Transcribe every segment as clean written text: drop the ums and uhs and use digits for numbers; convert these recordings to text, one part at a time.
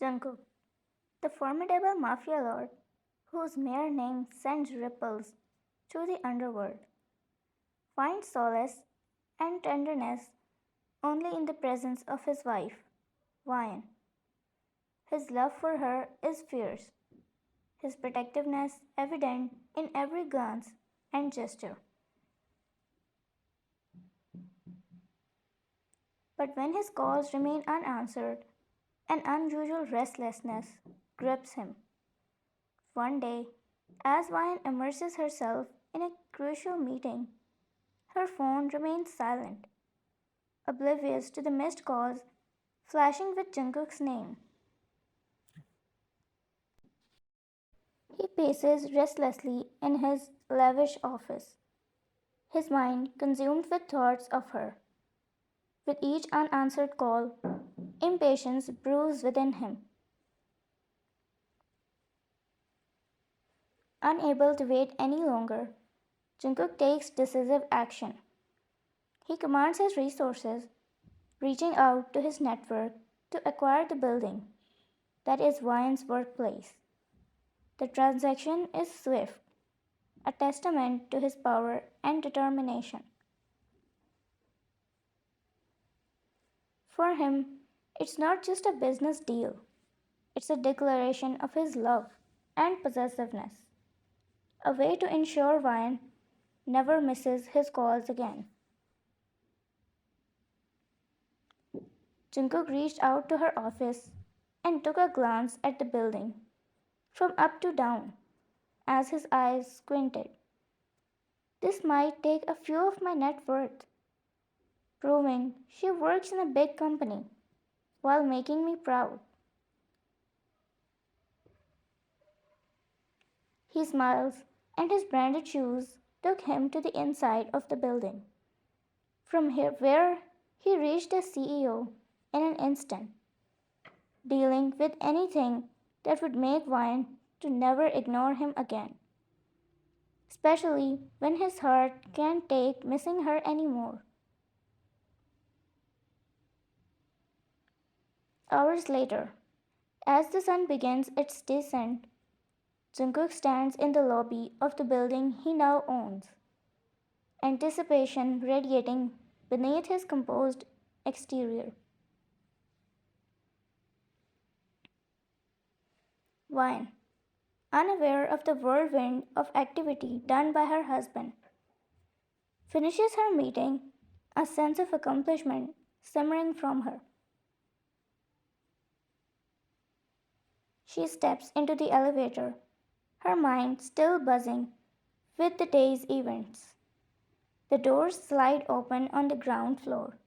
Jungkook, the formidable mafia lord whose mere name sends ripples through the underworld, finds solace and tenderness only in the presence of his wife, Vian. His love for her is fierce, his protectiveness evident in every glance and gesture. But when his calls remain unanswered, an unusual restlessness grips him. One day, as Vian immerses herself in a crucial meeting, her phone remains silent, oblivious to the missed calls flashing with Jungkook's name. He paces restlessly in his lavish office, his mind consumed with thoughts of her. With each unanswered call, impatience brews within him. Unable to wait any longer, Jungkook takes decisive action. He commands his resources, reaching out to his network to acquire the building that is Vian's workplace. The transaction is swift, a testament to his power and determination. For him, it's not just a business deal, it's a declaration of his love and possessiveness, a way to ensure Vian never misses his calls again. Jungkook reached out to her office and took a glance at the building, from up to down, as his eyes squinted. This might take a few of my net worth, proving she works in a big company while making me proud. He smiles, and his branded shoes took him to the inside of the building, from here where he reached the CEO in an instant, dealing with anything that would make Vian to never ignore him again, especially when his heart can't take missing her anymore. Hours later, as the sun begins its descent, Jungkook stands in the lobby of the building he now owns, anticipation radiating beneath his composed exterior. Vian, unaware of the whirlwind of activity done by her husband, finishes her meeting, a sense of accomplishment simmering from her. She steps into the elevator, her mind still buzzing with the day's events. The doors slide open on the ground floor,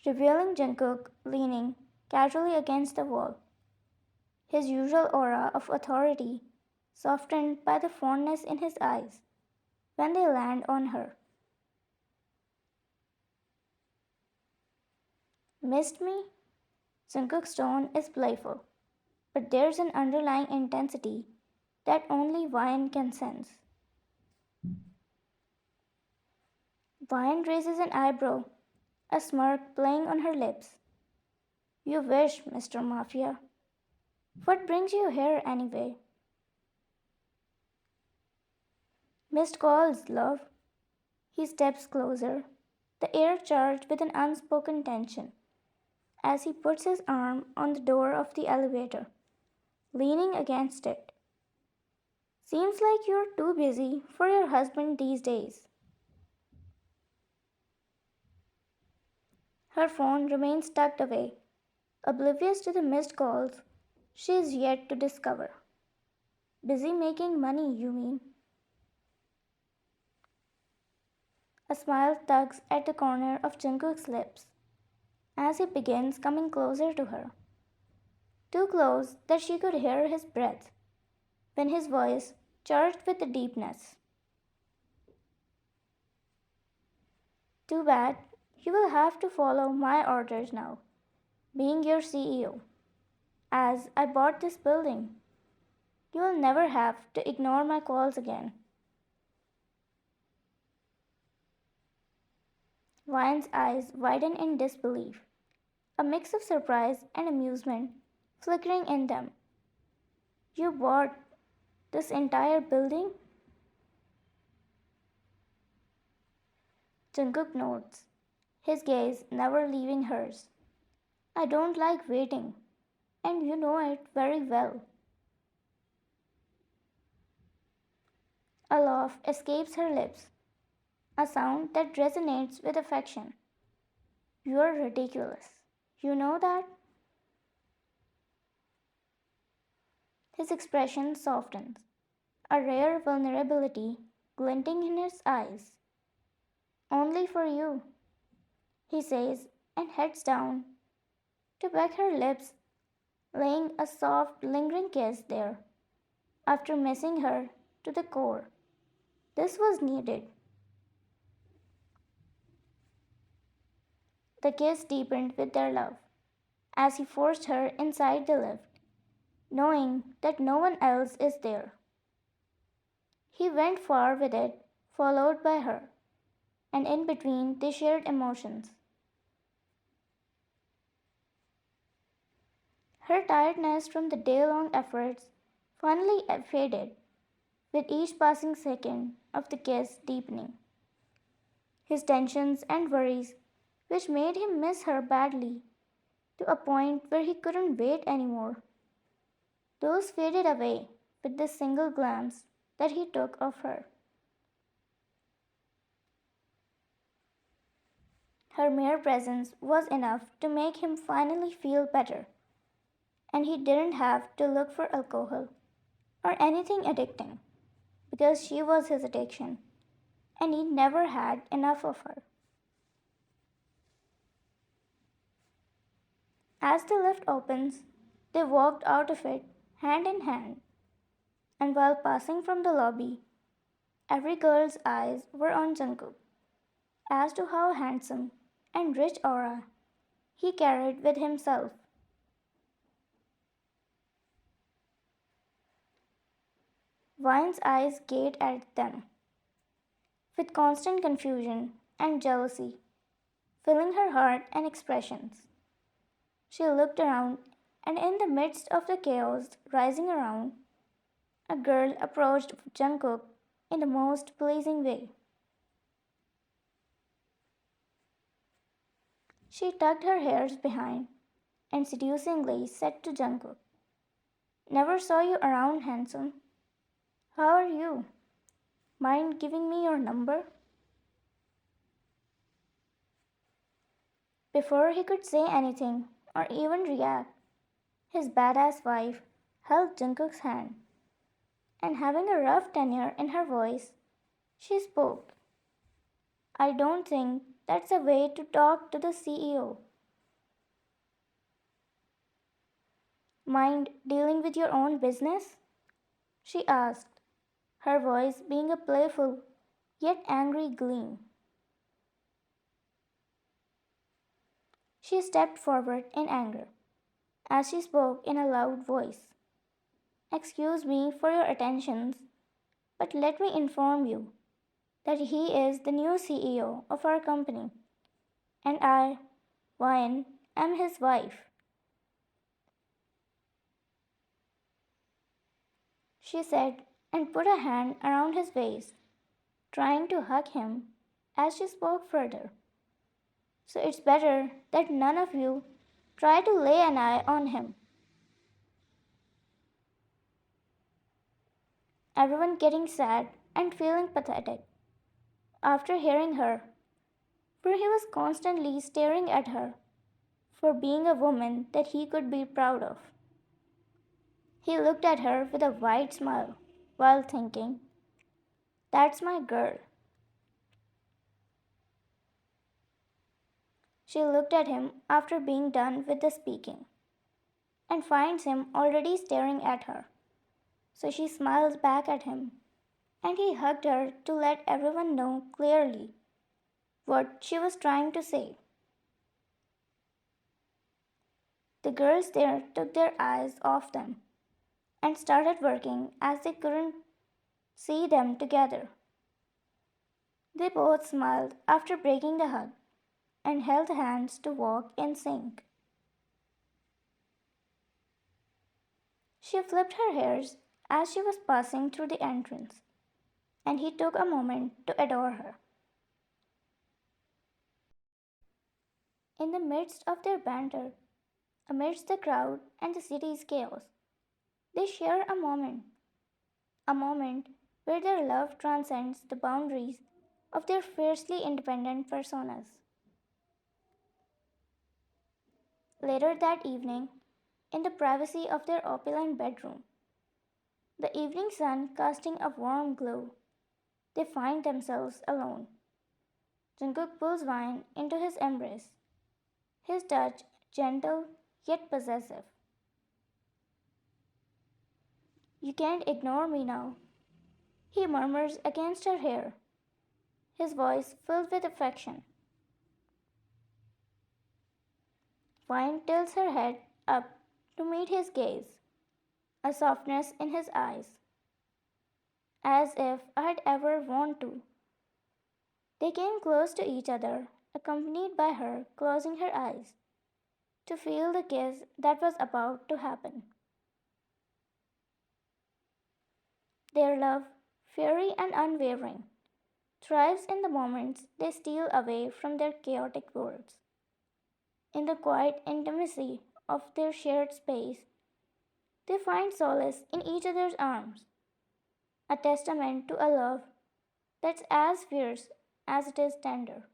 revealing Jungkook leaning casually against the wall, his usual aura of authority softened by the fondness in his eyes when they land on her. Missed me? Jungkook's tone is playful, but there's an underlying intensity that only Vian can sense. Vian raises an eyebrow, a smirk playing on her lips. You wish, Mr. Mafia. What brings you here anyway? Missed calls, love. He steps closer, the air charged with an unspoken tension, as he puts his arm on the door of the elevator, leaning against it. Seems like you're too busy for your husband these days. Her phone remains tucked away, oblivious to the missed calls she is yet to discover. Busy making money, you mean? A smile tugs at the corner of Jungkook's lips as he begins coming closer to her, too close that she could hear his breath when his voice charged with the deepness. Too bad, you will have to follow my orders now, being your CEO. As I bought this building, you will never have to ignore my calls again. Vian's eyes widen in disbelief, a mix of surprise and amusement flickering in them. You bought this entire building? Jungkook nods, his gaze never leaving hers. I don't like waiting, and you know it very well. A laugh escapes her lips, a sound that resonates with affection. You're ridiculous. You know that? His expression softens, a rare vulnerability glinting in his eyes. Only for you, he says, and heads down to peck her lips, laying a soft, lingering kiss there, after missing her to the core. This was needed. The kiss deepened with their love as he forced her inside the lift, knowing that no one else is there. He went far with it, followed by her, and in between they shared emotions. Her tiredness from the day long efforts finally faded with each passing second of the kiss deepening. His tensions and worries, which made him miss her badly to a point where he couldn't wait anymore, those faded away with the single glance that he took of her. Her mere presence was enough to make him finally feel better, and he didn't have to look for alcohol or anything addicting because she was his addiction, and he never had enough of her. As the lift opens, they walked out of it hand in hand, and while passing from the lobby, every girl's eyes were on Jungkook as to how handsome and rich aura he carried with himself. Vine's eyes gazed at them with constant confusion and jealousy filling her heart and expressions. She looked around, and in the midst of the chaos rising around, a girl approached Jungkook in the most pleasing way. She tucked her hairs behind and seducingly said to Jungkook, Never saw you around, handsome. How are you? Mind giving me your number? Before he could say anything or even react, his badass wife held Jungkook's hand, and having a rough tenor in her voice, she spoke. I don't think that's a way to talk to the CEO. Mind dealing with your own business? She asked, her voice being a playful yet angry gleam. She stepped forward in anger as she spoke in a loud voice. Excuse me for your attentions, but let me inform you that he is the new CEO of our company, and I, Wyan, am his wife. She said and put a hand around his waist, trying to hug him as she spoke further. So it's better that none of you try to lay an eye on him. Everyone getting sad and feeling pathetic after hearing her, for he was constantly staring at her for being a woman that he could be proud of. He looked at her with a wide smile while thinking, That's my girl. She looked at him after being done with the speaking and finds him already staring at her. So she smiles back at him and he hugged her to let everyone know clearly what she was trying to say. The girls there took their eyes off them and started working as they couldn't see them together. They both smiled after breaking the hug and held hands to walk in sync. She flipped her hairs as she was passing through the entrance, and he took a moment to adore her. In the midst of their banter, amidst the crowd and the city's chaos, they share a moment where their love transcends the boundaries of their fiercely independent personas. Later that evening, in the privacy of their opulent bedroom, the evening sun casting a warm glow, they find themselves alone. Jungkook pulls Vine into his embrace, his touch gentle yet possessive. You can't ignore me now, he murmurs against her hair, his voice filled with affection. Vine tilts her head up to meet his gaze, a softness in his eyes, as if I'd ever want to. They came close to each other, accompanied by her closing her eyes to feel the kiss that was about to happen. Their love, fiery and unwavering, thrives in the moments they steal away from their chaotic worlds. In the quiet intimacy of their shared space, they find solace in each other's arms, a testament to a love that's as fierce as it is tender.